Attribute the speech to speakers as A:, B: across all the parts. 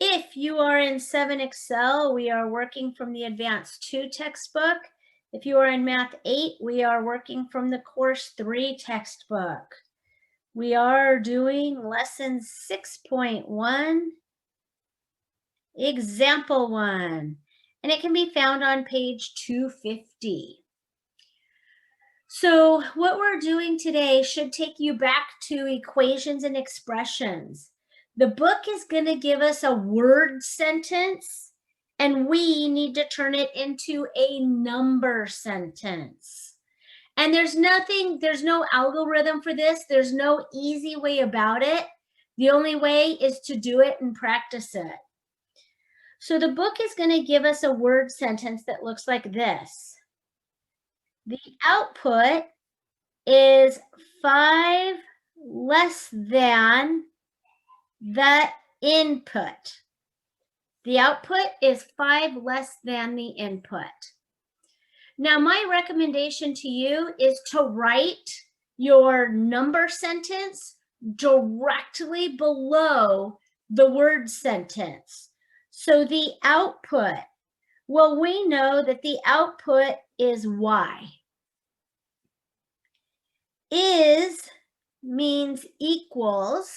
A: If you are in 7 Excel, we are working from the Advanced 2 textbook. If you are in Math 8, we are working from the Course 3 textbook. We are doing lesson 6.1, example 1, and it can be found on page 250. So what we're doing today should take you back to equations and expressions. The book is going to give us a word sentence, and we need to turn it into a number sentence. And there's no algorithm for this. There's no easy way about it. The only way is to do it and practice it. So the book is going to give us a word sentence that looks like this. The output is 5 less than the input. The output is 5 less than the input. Now, my recommendation to you is to write your number sentence directly below the word sentence. So the output, well, we know that the output is Y. Is means equals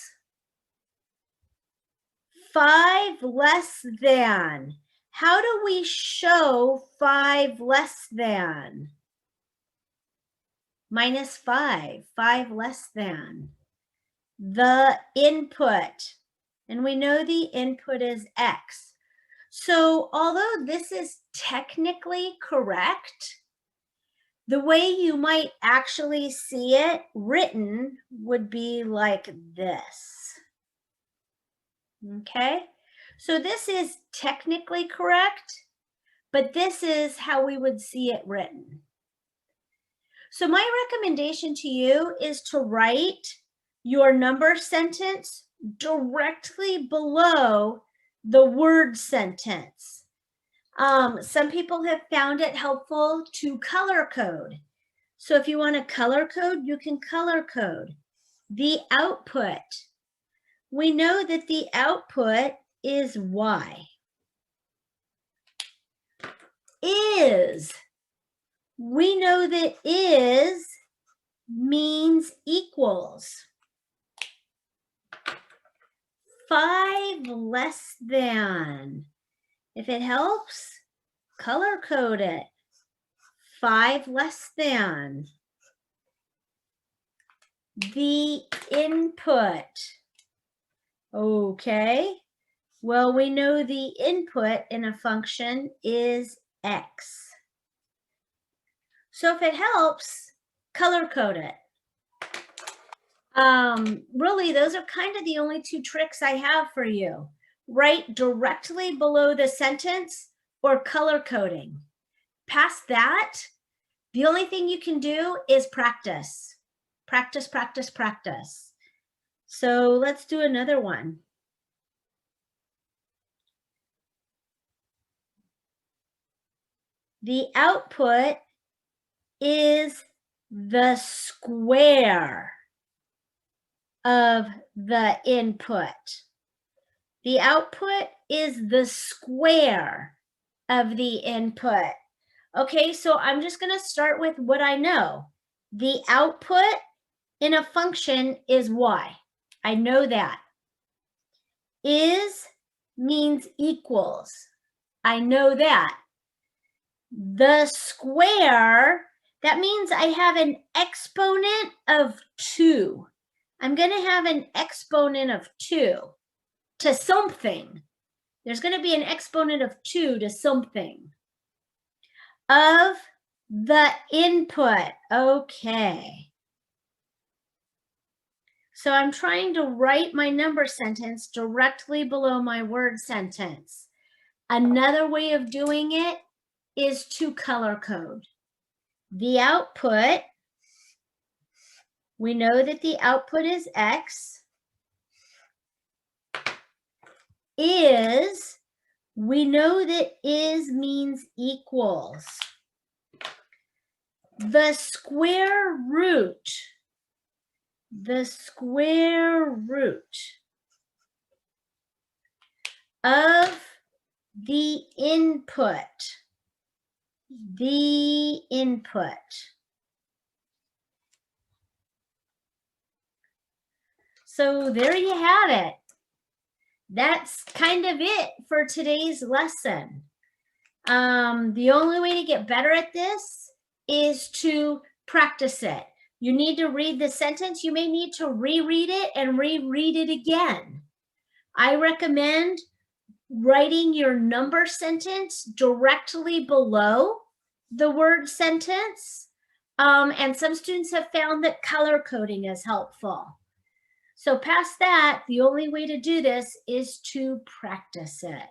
A: 5 less than. How do we show 5 less than? Minus 5, 5 less than. The input, and we know the input is X. So although this is technically correct, the way you might actually see it written would be like this. Okay? So this is technically correct, but this is how we would see it written. So my recommendation to you is to write your number sentence directly below the word sentence. Some people have found it helpful to color code. So if you want to color code, you can color code. The output. We know that the output is Y. Is. We know that is means equals. 5 less than. If it helps, color code it. 5 less than. The input. Okay. Well, we know the input in a function is X. So if it helps, color code it. Really, those are kind of the only 2 tricks I have for you. Write directly below the sentence or color coding. Past that, the only thing you can do is practice. Practice, practice, practice. So let's do another one. The output is the square of the input. The output is the square of the input. Okay, so I'm just going to start with what I know. The output in a function is Y. I know that. Is means equals. I know that. The square, that means I have an exponent of 2. I'm going to have an exponent of 2 to something. There's going to be an exponent of 2 to something. Of the input. Okay. So I'm trying to write my number sentence directly below my word sentence. Another way of doing it is to color code. The output, we know that the output is X. Is, we know that is means equals. The square root. The square root of the input. The input. So there you have it. That's kind of it for today's lesson. The only way to get better at this is to practice it. You need to read the sentence. You may need to reread it and reread it again. I recommend writing your number sentence directly below the word sentence. And some students have found that color coding is helpful. So past that, the only way to do this is to practice it.